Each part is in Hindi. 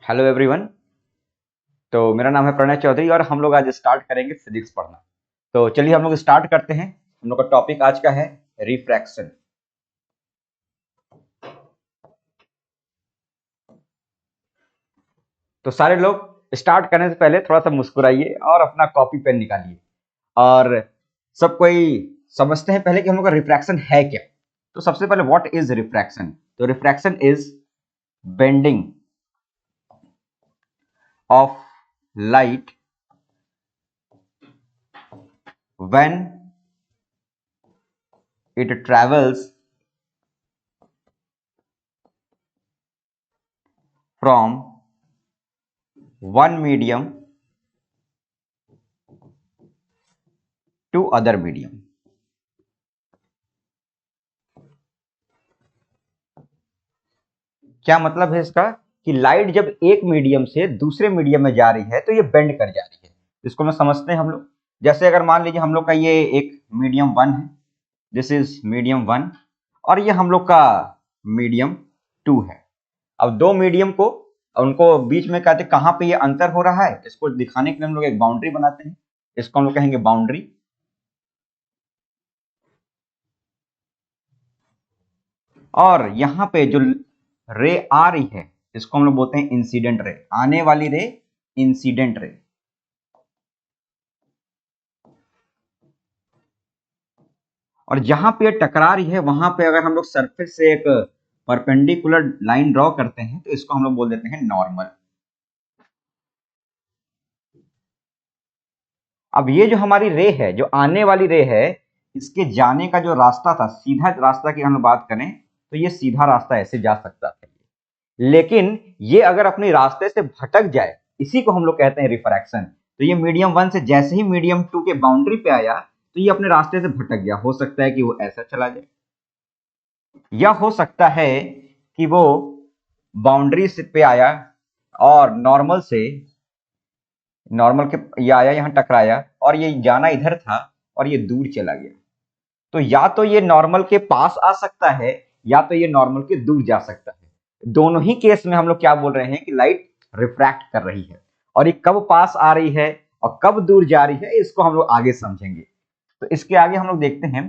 Hello everyone. तो मेरा नाम है प्रणय चौधरी और हम लोग आज स्टार्ट करेंगे फिजिक्स पढ़ना। तो चलिए हम लोग स्टार्ट करते हैं। हम लोग का टॉपिक आज का है रिफ्रैक्शन। तो सारे लोग स्टार्ट करने से पहले थोड़ा सा मुस्कुराइए और अपना कॉपी पेन निकालिए। और सब कोई समझते हैं पहले कि हम लोग का रिफ्रैक्शन है क्या। तो सबसे पहले व्हाट इज रिफ्रैक्शन। तो refraction is bending of light when it travels from one medium to other medium। क्या मतलब है इसका कि लाइट जब एक मीडियम से दूसरे मीडियम में जा रही है तो ये बेंड कर जा रही है। इसको मैं समझते हैं हम लोग। जैसे अगर मान लीजिए हम लोग का ये एक मीडियम वन है, दिस इज मीडियम वन, और ये हम लोग का मीडियम टू है। अब दो मीडियम को उनको बीच में कहते हैं कहाँ पे ये अंतर हो रहा है, इसको दिखाने के लिए हम लोग एक बाउंड्री बनाते हैं। इसको हम लोग कहेंगे बाउंड्री। और यहाँ पे जो रे आ रही है इसको हम लोग बोलते हैं इंसिडेंट रे, आने वाली रे इंसिडेंट रे। और जहां पे टकरा रही है वहां पे अगर हम लोग सरफेस से एक परपेंडिकुलर लाइन ड्रॉ करते हैं तो इसको हम लोग बोल देते हैं नॉर्मल। अब ये जो हमारी रे है, जो आने वाली रे है, इसके जाने का जो रास्ता था, सीधा रास्ता की हम बात करें तो ये सीधा रास्ता ऐसे जा सकता था। लेकिन ये अगर अपने रास्ते से भटक जाए, इसी को हम लोग कहते हैं रिफ्रैक्शन। तो ये मीडियम वन से जैसे ही मीडियम टू के बाउंड्री पे आया तो ये अपने रास्ते से भटक गया। हो सकता है कि वो ऐसा चला जाए, या हो सकता है कि वो बाउंड्री से पे आया और नॉर्मल के ये आया, यहाँ टकराया और ये जाना इधर था और ये दूर चला गया। तो या तो ये नॉर्मल के पास आ सकता है या तो ये नॉर्मल के दूर जा सकता है। दोनों ही केस में हम लोग क्या बोल रहे हैं कि लाइट रिफ्रैक्ट कर रही है। और ये कब पास आ रही है और कब दूर जा रही है इसको हम लोग आगे समझेंगे। तो इसके आगे हम लोग देखते हैं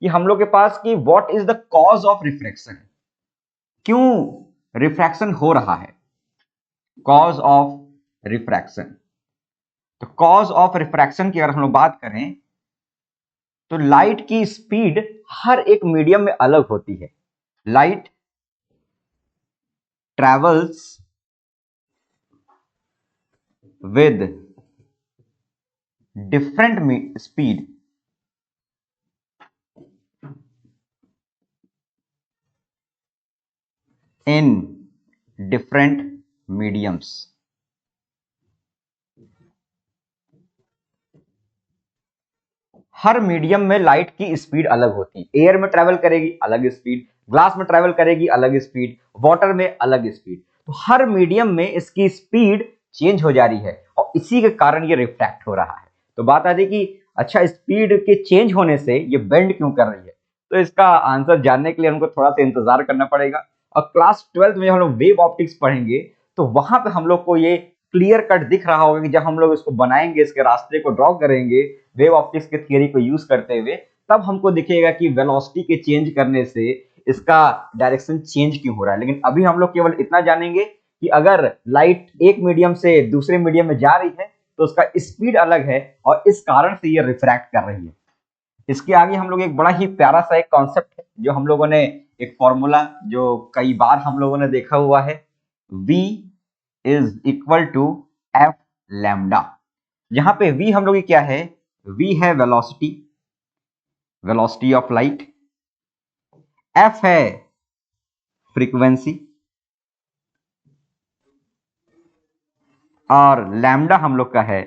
कि हम लोग के पास कि what is the cause of refraction, क्यों रिफ्रैक्शन हो रहा है। Cause of refraction. तो कॉज ऑफ रिफ्रैक्शन की अगर हम लोग बात करें तो लाइट की स्पीड हर एक मीडियम में अलग होती है। Light travels with different speed in different mediums. Her medium में लाइट की स्पीड अलग होती है। एयर में ट्रेवल करेगी अलग स्पीड, ग्लास में ट्रेवल करेगी अलग स्पीड, वाटर में अलग स्पीड। तो हर मीडियम में इसकी स्पीड चेंज हो जा रही है और इसी के कारण ये रिफ्रैक्ट हो रहा है। तो बात आ रही कि अच्छा, स्पीड के चेंज होने से ये बेंड क्यों कर रही है। तो इसका आंसर जानने के लिए हमको थोड़ा सा इंतजार करना पड़ेगा। और क्लास 12th में हम लोग वेव ऑप्टिक्स पढ़ेंगे तो वहां पे हम लोग को ये क्लियर कट दिख रहा होगा कि जब हम लोग इसको बनाएंगे, इसके रास्ते को ड्रॉ करेंगे वेव ऑप्टिक्स के थियरी को यूज करते हुए, तब हमको दिखेगा कि वेलोसिटी के चेंज करने से इसका डायरेक्शन चेंज क्यों हो रहा है। लेकिन अभी हम लोग केवल इतना जानेंगे कि अगर लाइट एक मीडियम से दूसरे मीडियम में जा रही है तो उसका स्पीड अलग है और इस कारण से ये रिफ्रैक्ट कर रही है। इसके आगे हम लोग एक बड़ा ही प्यारा सा एक कॉन्सेप्ट है जो हम लोगों ने, एक फॉर्मूला जो कई बार हम लोगों ने देखा हुआ है, V is equal to F lambda. यहां पे V हम लोग की क्या है, V है velocity, velocity of light. F है फ्रीक्वेंसी और लैम्डा हम लोग का है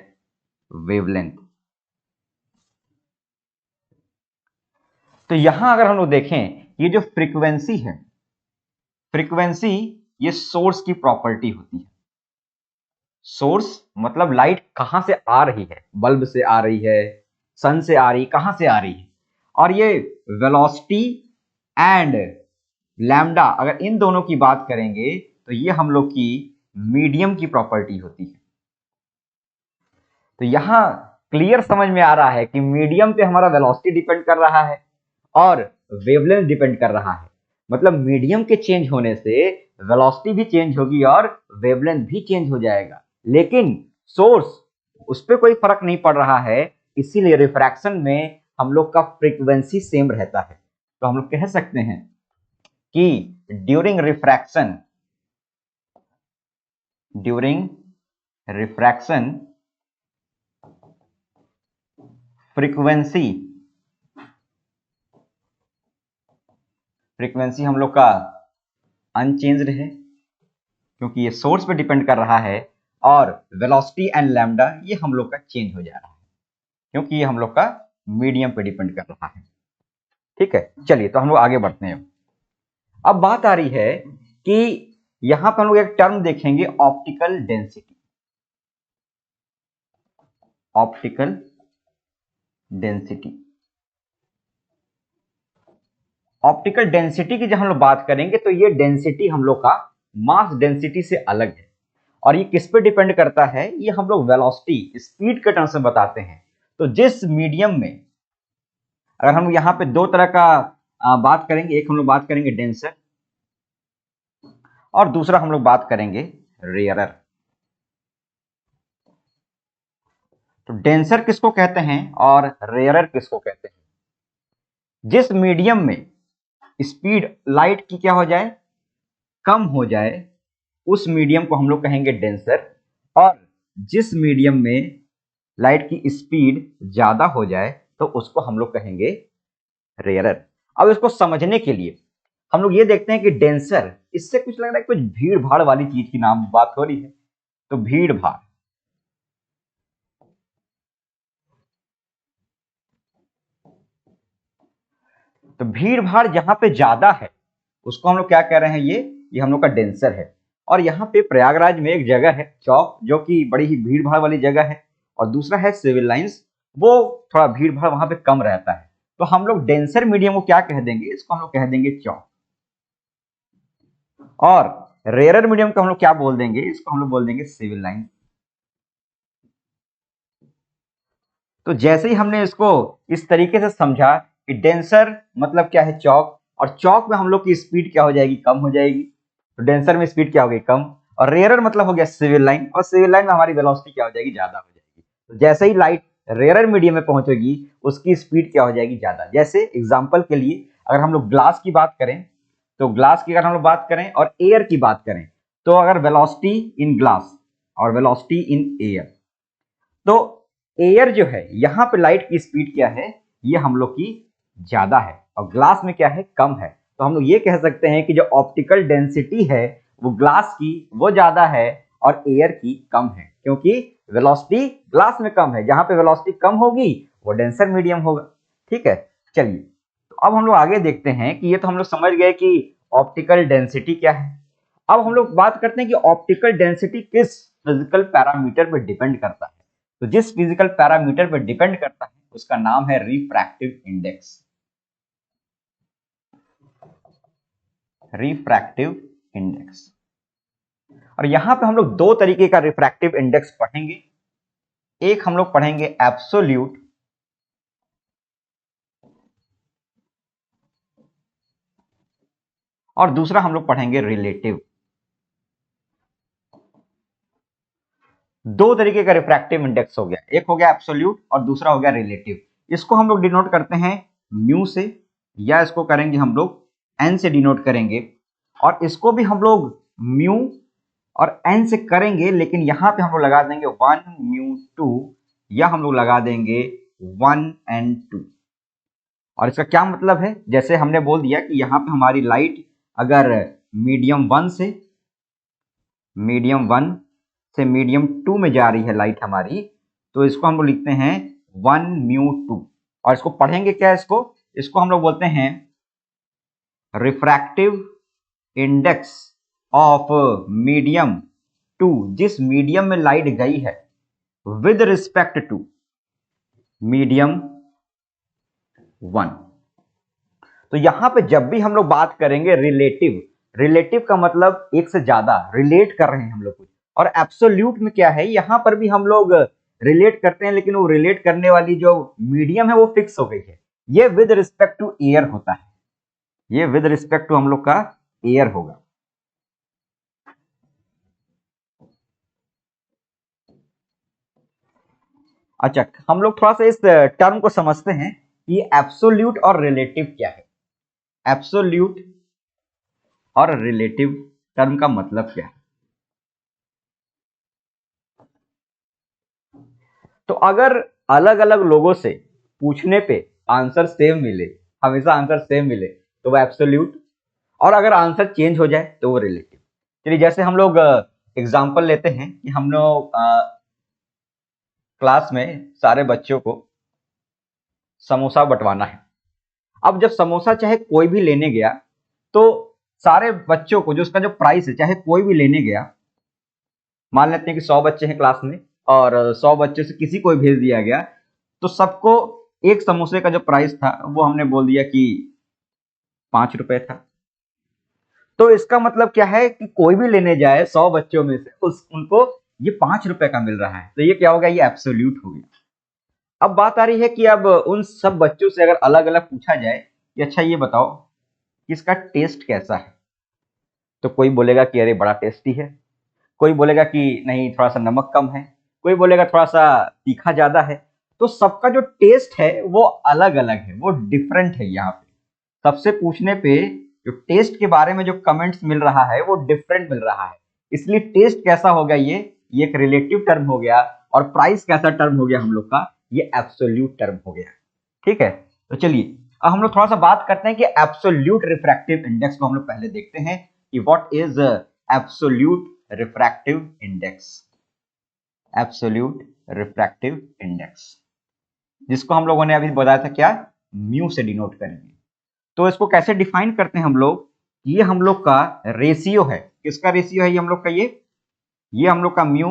वेवलेंथ। तो यहां अगर हम लोग देखें, ये जो फ्रीक्वेंसी है, फ्रीक्वेंसी ये सोर्स की प्रॉपर्टी होती है। सोर्स मतलब लाइट कहां से आ रही है, बल्ब से आ रही है, सन से आ रही, कहां से आ रही है। और ये वेलोसिटी एंड लैम्डा अगर इन दोनों की बात करेंगे तो ये हम लोग की मीडियम की प्रॉपर्टी होती है। तो यहां क्लियर समझ में आ रहा है कि मीडियम पे हमारा वेलोसिटी डिपेंड कर रहा है और वेवलेंथ डिपेंड कर रहा है। मतलब मीडियम के चेंज होने से वेलोसिटी भी चेंज होगी और वेवलेंथ भी चेंज हो जाएगा, लेकिन सोर्स उस पर कोई फर्क नहीं पड़ रहा है, इसीलिए रिफ्रैक्शन में हम लोग का फ्रीक्वेंसी सेम रहता है। तो हम लोग कह सकते हैं कि ड्यूरिंग रिफ्रैक्शन फ्रीक्वेंसी हम लोग का अनचेंज्ड है, क्योंकि ये सोर्स पे डिपेंड कर रहा है, और वेलोसिटी एंड लैम्डा ये हम लोग का चेंज हो जा रहा है, क्योंकि ये हम लोग का मीडियम पे डिपेंड कर रहा है। ठीक है, चलिए तो हम लोग आगे बढ़ते हैं। अब बात आ रही है कि यहां पर हम लोग एक टर्म देखेंगे, ऑप्टिकल डेंसिटी। ऑप्टिकल डेंसिटी की जब हम लोग बात करेंगे तो ये डेंसिटी हम लोग का मास डेंसिटी से अलग है, और ये किस पे डिपेंड करता है, ये हम लोग वेलोसिटी स्पीड के टर्म्स में बताते हैं। तो जिस मीडियम में, अगर हम यहाँ पे दो तरह का बात करेंगे, एक हम लोग बात करेंगे डेंसर और दूसरा हम लोग बात करेंगे रेयरर। तो डेंसर किसको कहते हैं और रेयरर किसको कहते हैं? जिस मीडियम में स्पीड लाइट की क्या हो जाए, कम हो जाए, उस मीडियम को हम लोग कहेंगे डेंसर, और जिस मीडियम में लाइट की स्पीड ज्यादा हो जाए तो उसको हम लोग कहेंगे रेयरर। अब इसको समझने के लिए हम लोग ये देखते हैं कि डेंसर, इससे कुछ लग रहा है कुछ भीड़ भाड़ वाली चीज की नाम बात हो रही है। तो भीड़ भाड़, तो भीड़ भाड़ जहां पे ज्यादा है उसको हम लोग क्या कह रहे हैं, ये हम लोग का डेंसर है। और यहाँ पे प्रयागराज में एक जगह है चौक, जो कि बड़ी ही भीड़ भाड़ वाली जगह है, और दूसरा है सिविल लाइंस, वो थोड़ा भीड़ भाड़ वहां पे कम रहता है। तो हम लोग डेंसर मीडियम को क्या कह देंगे, इसको हम लोग कह देंगे चौक। और रेयरर मीडियम को हम लोग क्या बोल देंगे, इसको हम लोग बोल देंगे सिविल लाइन। तो जैसे ही हमने इसको इस तरीके से समझा कि डेंसर मतलब क्या है, चौक, और चौक में हम लोग की स्पीड क्या हो जाएगी, कम हो जाएगी। तो डेंसर में स्पीड क्या हो गई, कम, और रेयरर मतलब हो गया सिविल लाइन, और सिविल लाइन में हमारी वेलोसिटी क्या हो जाएगी, ज्यादा हो जाएगी। तो जैसे ही लाइट रेयरर मीडियम में पहुंचेगी उसकी स्पीड क्या हो जाएगी, ज्यादा। जैसे एग्जाम्पल के लिए अगर हम लोग ग्लास की बात करें, तो ग्लास की अगर हम लोग बात करें और एयर की बात करें, तो अगर वेलोसिटी इन ग्लास और वेलोसिटी इन एयर, तो एयर जो है यहां पे लाइट की स्पीड क्या है, ये हम लोग की ज्यादा है, और ग्लास में क्या है, कम है। तो हम लोग ये कह सकते हैं कि जो ऑप्टिकल डेंसिटी है वो ग्लास की वो ज्यादा है और एयर की कम है, क्योंकि वेलोसिटी ग्लास में कम है, जहां पे वेलोसिटी कम होगी वो डेंसर मीडियम होगा। ठीक है, चलिए तो अब हम लोग आगे देखते हैं कि ये तो हम लोग समझ गए कि ऑप्टिकल डेंसिटी क्या है। अब हम लोग बात करते हैं कि ऑप्टिकल डेंसिटी किस फिजिकल पैरामीटर पर डिपेंड करता है। तो जिस फिजिकल पैरामीटर पर डिपेंड करता है उसका नाम है रिफ्रैक्टिव इंडेक्स। Refractive index. और यहां पे हम लोग दो तरीके का रिफ्रैक्टिव इंडेक्स पढ़ेंगे। एक हम लोग पढ़ेंगे एब्सोल्यूट, और दूसरा हम लोग पढ़ेंगे रिलेटिव। दो तरीके का रिफ्रैक्टिव इंडेक्स हो गया, एक हो गया एब्सोल्यूट और दूसरा हो गया रिलेटिव। इसको हम लोग डिनोट करते हैं म्यू से, या इसको करेंगे हम लोग एन से डिनोट करेंगे, और इसको भी हम लोग म्यू और एन से करेंगे, लेकिन यहां पे हम लोग लगा देंगे 1 म्यू 2, या हम लोग लगा देंगे 1 एन 2। और इसका क्या मतलब है, जैसे हमने बोल दिया कि यहां पे हमारी लाइट अगर मीडियम 1 से मीडियम 2 में जा रही है लाइट हमारी, तो इसको हम लोग लिखते हैं 1 म्यू 2। और इसको पढ़ेंगे क्या, इसको हम लोग बोलते हैं रिफ्रैक्टिव इंडेक्स ऑफ मीडियम 2, जिस मीडियम में लाइट गई है विद रिस्पेक्ट टू मीडियम 1। तो यहां पे जब भी हम लोग बात करेंगे रिलेटिव, रिलेटिव का मतलब एक से ज्यादा, रिलेट कर रहे हैं हम लोग कुछ, और एब्सोल्यूट में क्या है, यहां पर भी हम लोग रिलेट करते हैं, लेकिन वो रिलेट करने वाली जो मीडियम है वो फिक्स हो गई है। ये विद रिस्पेक्ट टू एयर होता है, ये विद रिस्पेक्ट टू हम लोग का एयर होगा। अच्छा, हम लोग थोड़ा सा इस टर्म को समझते हैं कि एब्सोल्यूट और रिलेटिव क्या है। एब्सोल्यूट और रिलेटिव टर्म का मतलब क्या है? तो अगर अलग अलग लोगों से पूछने पे आंसर सेम मिले, हमेशा आंसर सेम मिले, तो वो एब्सोल्यूट, और अगर आंसर चेंज हो जाए तो वो रिलेटिव। चलिए, जैसे हम लोग एग्जांपल लेते हैं कि हम लोग क्लास में सारे बच्चों को समोसा बंटवाना है। अब जब समोसा चाहे कोई भी लेने गया, तो सारे बच्चों को जो उसका जो प्राइस है, चाहे कोई भी लेने गया, मान लेते हैं कि 100 बच्चे हैं क्लास में और 100 बच्चे से किसी को भी भेज दिया गया, तो सबको एक समोसे का जो प्राइस था वो हमने बोल दिया कि 5 रुपए था। तो इसका मतलब क्या है कि कोई भी लेने जाए 100 बच्चों में से उनको ये 5 रुपए का मिल रहा है, तो ये क्या हो गया, ये एब्सोल्यूट हो गया। अब बात आ रही है कि अब उन सब बच्चों से अगर अलग अलग पूछा जाए कि अच्छा ये बताओ कि इसका टेस्ट कैसा है, तो कोई बोलेगा कि अरे बड़ा टेस्टी है, कोई बोलेगा कि नहीं थोड़ा सा नमक कम है, कोई बोलेगा थोड़ा सा तीखा ज्यादा है। तो सबका जो टेस्ट है वो अलग अलग है, वो डिफरेंट है। यहाँ पे सबसे पूछने पे जो टेस्ट के बारे में जो कमेंट्स मिल रहा है वो डिफरेंट मिल रहा है, इसलिए टेस्ट कैसा हो गया, ये एक रिलेटिव टर्म हो गया, और प्राइस कैसा टर्म हो गया हम लोग का, ये एब्सोल्यूट टर्म हो गया। ठीक है, तो चलिए अब हम लोग थोड़ा सा बात करते हैं कि एब्सोल्यूट रिफ्रैक्टिव इंडेक्स को हम लोग पहले देखते हैं कि what is absolute refractive index. Absolute refractive index, जिसको हम लोगों ने अभी बताया था क्या, म्यू से डिनोट करेंगे। तो इसको कैसे डिफाइन करते हैं हम लोग, ये हम लोग का रेशियो है। किसका रेशियो है ये हम लोग का, ये हम लोग का mu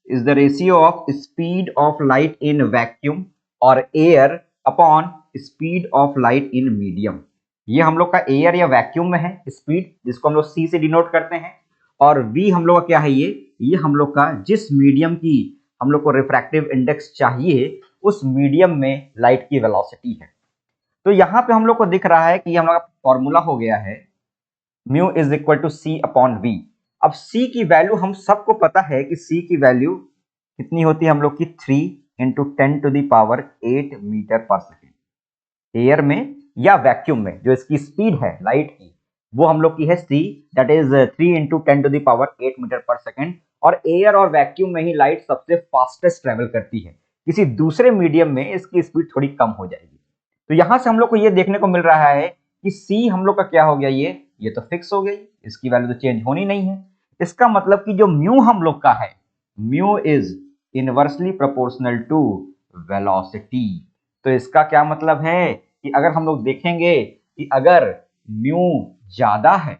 is the ratio of speed of light in vacuum और air upon speed of light in medium. ये हम लोग का एयर या वैक्यूम में है स्पीड, जिसको हम लोग सी से डिनोट करते हैं, और वी हम लोग का क्या है, ये हम लोग का जिस मीडियम की हम लोग को रिफ्रैक्टिव इंडेक्स चाहिए उस मीडियम में लाइट की वेलोसिटी है। तो यहाँ पे हम लोग को दिख रहा है कि हम लोग का फॉर्मूला हो गया है mu is equal to C upon V. अब सी की वैल्यू हम सबको पता है कि सी की वैल्यू कितनी होती है हम लोग की, 3 × 10⁻8 मीटर पर सेकेंड। एयर में या वैक्यूम में जो इसकी स्पीड है लाइट की, वो हम लोग की है सी, दैट इज 3 × 10⁻8 मीटर पर सेकेंड। और एयर और वैक्यूम में ही लाइट सबसे फास्टेस्ट ट्रेवल करती है, किसी दूसरे मीडियम में इसकी स्पीड थोड़ी कम हो जाएगी। तो यहां से हम लोग को ये देखने को मिल रहा है कि सी हम लोग का क्या हो गया, ये तो फिक्स हो गई, इसकी वैल्यू तो चेंज होनी नहीं है। इसका मतलब कि जो म्यू हम लोग का है, mu is inversely proportional to velocity. तो इसका क्या मतलब है कि अगर हम लोग देखेंगे कि अगर म्यू ज्यादा है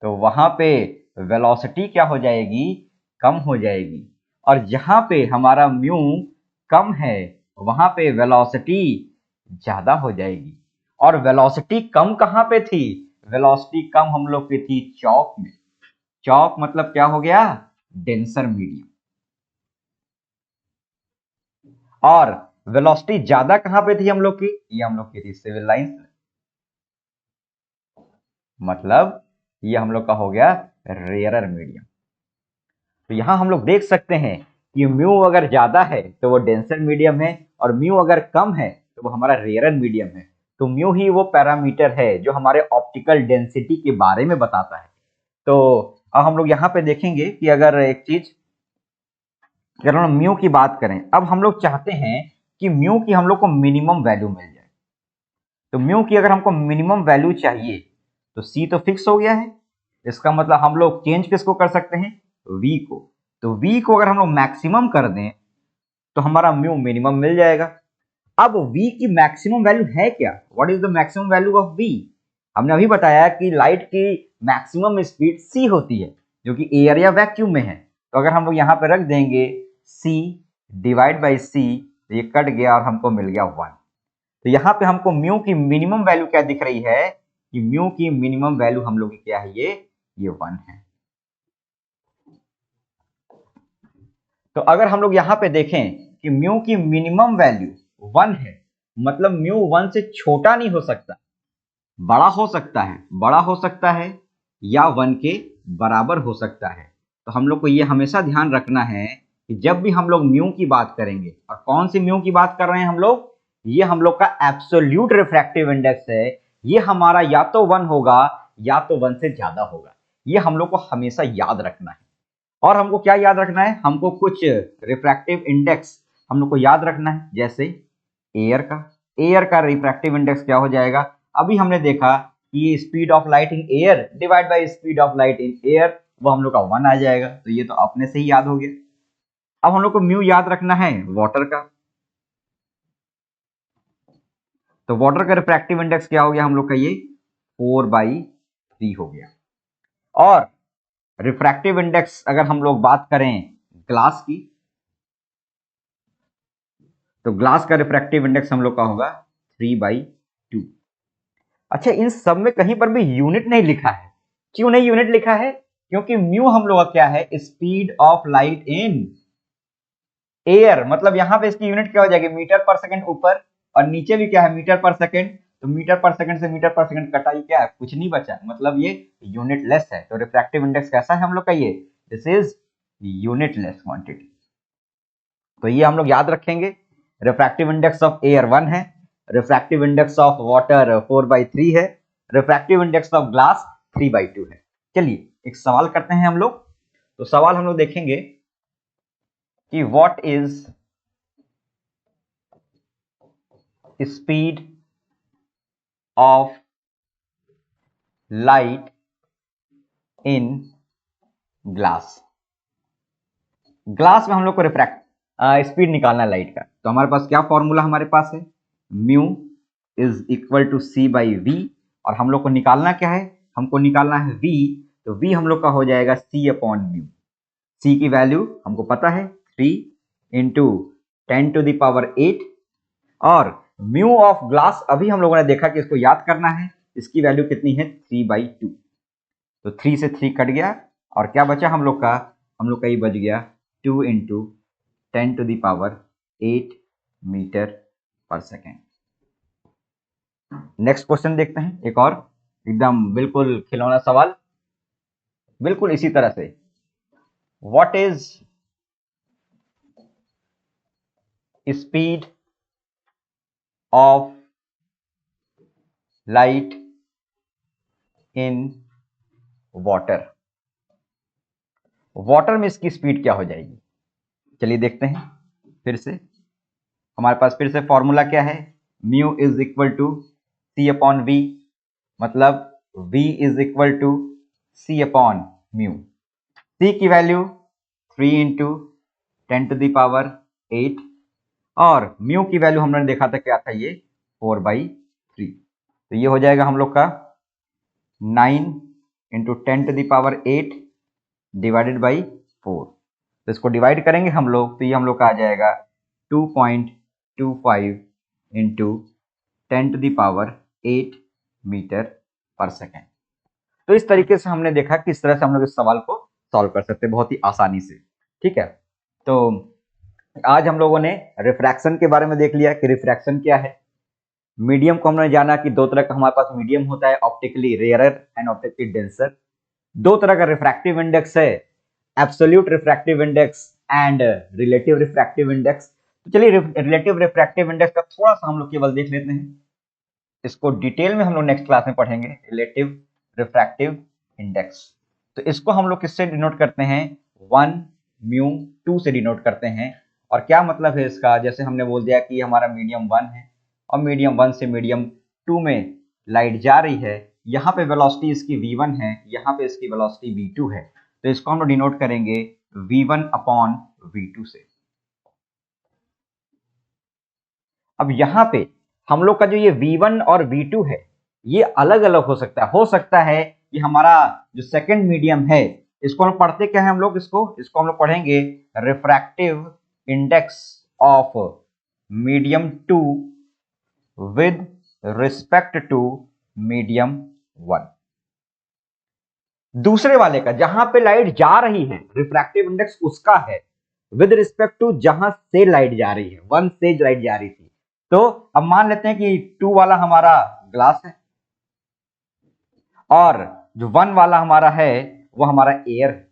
तो वहां पे वेलोसिटी क्या हो जाएगी, कम हो जाएगी, और जहां पे हमारा म्यू कम है वहां पे वेलोसिटी ज्यादा हो जाएगी। और वेलोसिटी कम कहां पे थी, वेलोसिटी कम हम लोग की थी चौक में। चौक मतलब क्या हो गया, डेंसर मीडियम। और वेलोसिटी ज्यादा कहां पे थी हम लोग की, ये हम लोग की थी सिविल लाइंस में। मतलब ये हम लोग का हो गया रेयरर मीडियम। तो यहां हम लोग देख सकते हैं कि म्यू अगर ज्यादा है तो वो डेंसर मीडियम है, और म्यू अगर कम है तो वो हमारा रेयरर मीडियम है। तो म्यू ही वो पैरामीटर है जो हमारे ऑप्टिकल डेंसिटी के बारे में बताता है। तो अब हम लोग यहाँ पे देखेंगे कि अगर एक चीज, अगर हम म्यू की बात करें, अब हम लोग चाहते हैं कि म्यू की हम लोग को मिनिमम वैल्यू मिल जाए। तो म्यू की अगर हमको मिनिमम वैल्यू चाहिए तो सी तो फिक्स हो गया है, इसका मतलब हम लोग चेंज किसको कर सकते हैं, वी को। तो वी को अगर हम लोग मैक्सिमम कर दें तो हमारा म्यू मिनिमम मिल जाएगा। अब वी की मैक्सिमम वैल्यू है क्या, what is the maximum value of V. हमने अभी बताया कि लाइट की मैक्सिमम स्पीड सी होती है जो कि एयर या वैक्यूम में है। तो अगर हम लोग यहाँ पे रख देंगे सी डिवाइड बाई सी, तो ये कट गया और हमको मिल गया 1। तो यहाँ पे हमको म्यू की मिनिमम वैल्यू क्या दिख रही है कि म्यू की मिनिमम वैल्यू हम लोग की क्या है, ये 1 है। तो अगर हम लोग यहां पे देखें कि म्यू की मिनिमम वैल्यू 1 है, मतलब म्यू 1 से छोटा नहीं हो सकता, बड़ा हो सकता है, या 1 के बराबर हो सकता है। तो हम लोग को ये हमेशा ध्यान रखना है कि जब भी हम लोग म्यू की बात करेंगे, और कौन सी म्यू की बात कर रहे हैं हम लोग, ये हम लोग का एब्सोल्यूट रिफ्रैक्टिव इंडेक्स है, ये हमारा या तो 1 होगा या तो 1 से ज्यादा होगा। ये हम लोग को हमेशा याद रखना है। और हमको क्या याद रखना है, हमको कुछ रिफ्रैक्टिव इंडेक्स हम लोग को याद रखना है, जैसे एयर का रिफ्रैक्टिव इंडेक्स क्या हो जाएगा, अभी हमने देखा कि speed of light in air divide by speed of light in air, वो हम लोग का 1 आ जाएगा। तो ये तो अपने से ही याद हो गया। अब हम लोग को म्यू याद रखना है वाटर का। तो वाटर का रिफ्रैक्टिव इंडेक्स क्या हो गया हम लोग का, ये 4/3 हो गया। और रिफ्रैक्टिव इंडेक्स अगर हम लोग बात करें ग्लास की, तो ग्लास का रिफ्रैक्टिव इंडेक्स हम लोग का होगा 3/2। अच्छा, इन सब में कहीं पर भी यूनिट नहीं लिखा है। क्यों नहीं यूनिट लिखा है, क्योंकि म्यू हम लोग का क्या है, speed of light in air, मतलब यहां पे इसकी यूनिट क्या हो जाएगी, मीटर पर सेकंड ऊपर, और नीचे भी क्या है, मीटर पर सेकंड। तो मीटर पर सेकंड से मीटर पर सेकंड कटा, ही क्या है, कुछ नहीं बचा, मतलब ये यूनिट लेस है। तो रिफ्रैक्टिव इंडेक्स कैसा है हम लोग का, ये this is unit less quantity. तो ये हम लोग याद रखेंगे। रिफ्रैक्टिव इंडेक्स ऑफ एयर 1 है, रिफ्रैक्टिव इंडेक्स ऑफ वाटर 4/3 है, रिफ्रैक्टिव इंडेक्स ऑफ ग्लास 3/2 है। चलिए एक सवाल करते हैं हम लोग। तो सवाल हम लोग देखेंगे कि what is speed of light in glass. Glass में हम लोग को रिफ्रैक्ट स्पीड निकालना है लाइट का। तो हमारे पास क्या फॉर्मूला हमारे पास है, mu is equal to c/v, और हम लोग को निकालना क्या है, हमको निकालना है v। तो v हम लोग का हो जाएगा c/म्यू। c की वैल्यू हमको पता है 3 इंटू 10⁸, और म्यू ऑफ ग्लास अभी हम लोगों ने देखा कि इसको याद करना है, इसकी वैल्यू कितनी है 3/2। तो 3 से 3 कट गया, और क्या बचा हम लोग का ये बच गया 2 इंटू 10⁸ मीटर पर सेकेंड। नेक्स्ट क्वेश्चन देखते हैं, एक और एकदम बिल्कुल खिलौना सवाल, बिल्कुल इसी तरह से। What is speed of light in water. Water में इसकी स्पीड क्या हो जाएगी, चलिए देखते हैं। फिर से हमारे पास फिर से फॉर्मूला क्या है, mu is equal to c/v, मतलब v इज इक्वल टू c/म्यू। c की वैल्यू 3 इंटू 10⁸, और म्यू की वैल्यू हमने देखा था क्या था, ये 4/3। तो ये हो जाएगा हम लोग का 9 इंटू 10⁸ डिवाइडेड बाई 4। तो इसको डिवाइड करेंगे हम लोग, तो ये हम लोग का आ जाएगा 2.25 इंटू 10⁸ मीटर पर सेकेंड। तो इस तरीके से हमने देखा किस तरह से हम लोग इस सवाल को सॉल्व कर सकते हैं बहुत ही आसानी से। ठीक है, तो आज हम लोगों ने रिफ्रैक्शन के बारे में देख लिया कि रिफ्रैक्शन क्या है। मीडियम को हमने जाना कि दो तरह का हमारे पास मीडियम होता है, optically rarer and optically denser. दो तरह का रिफ्रैक्टिव इंडेक्स है, absolute refractive index and relative refractive index. तो चलिए रिलेटिव रिफ्रैक्टिव इंडेक्स का थोड़ा सा हम लोग केवल देख लेते हैं, इसको डिटेल में हम लोग नेक्स्ट क्लास में पढ़ेंगे, रिलेटिव रिफ्रैक्टिव इंडेक्स। तो इसको हम लोग किससे डिनोट करते हैं, 1 म्यू 2 से डिनोट करते हैं। और क्या मतलब है इसका, जैसे हमने बोल दिया कि हमारा मीडियम 1 है, और मीडियम 1 से मीडियम 2 में लाइट जा रही है, यहाँ पे वेलोसिटी इसकी v1 है, यहाँ पे इसकी वेलोसिटी v2 है। तो इसको हम लोग डिनोट करेंगे v1/v2 से। अब यहाँ पे हम लोग का जो ये v1 और v2 है, ये अलग अलग हो सकता है कि हमारा जो सेकंड मीडियम है, इसको हम पढ़ते क्या है हम लोग, इसको हम लोग पढ़ेंगे refractive index of medium 2 with respect to medium 1। दूसरे वाले का जहां पे लाइट जा रही है, रिफ्रैक्टिव इंडेक्स उसका है, विद रिस्पेक्ट टू जहां से लाइट जा रही है, वन से लाइट जा रही थी। तो अब मान लेते हैं कि 2 वाला हमारा ग्लास है और जो 1 वाला हमारा है वो हमारा एयर है।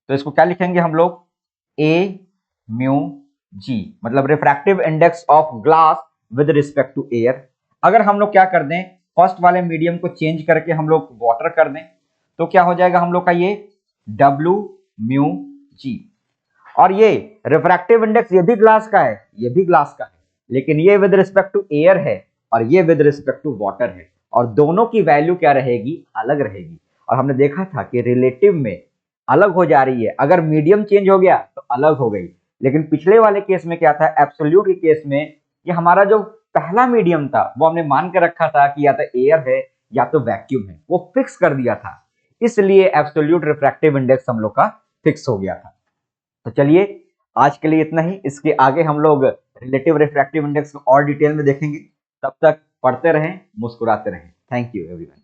तो इसको क्या लिखेंगे हम लोग, ए म्यू जी, मतलब refractive index of glass with respect to air. अगर हम लोग क्या कर दें, फर्स्ट वाले मीडियम को चेंज करके हम लोग वाटर कर दें तो क्या हो जाएगा हम लोग का ये डब्ल्यू म्यू जी। और ये रिफ्रैक्टिव इंडेक्स ये भी ग्लास का है, ये भी ग्लास का है, लेकिन ये विद रिस्पेक्ट टू एयर है और ये विद रिस्पेक्ट टू वाटर है, और दोनों की वैल्यू क्या रहेगी, अलग रहेगी। और हमने देखा था कि रिलेटिव में अलग हो जा रही है, अगर मीडियम चेंज हो गया तो अलग हो गई। लेकिन पिछले वाले केस में क्या था, एब्सोल्यूट के केस में कि हमारा जो पहला मीडियम था वो हमने मान के रखा था कि या तो एयर है या तो वैक्यूम है, वो फिक्स कर दिया था, इसलिए एब्सोल्यूट रिफ्रैक्टिव इंडेक्स हम लोग का फिक्स हो गया था। तो चलिए आज के लिए इतना ही, इसके आगे हम लोग रिलेटिव रिफ्रैक्टिव इंडेक्स को और डिटेल में देखेंगे। तब तक पढ़ते रहें, मुस्कुराते रहें। Thank you everyone.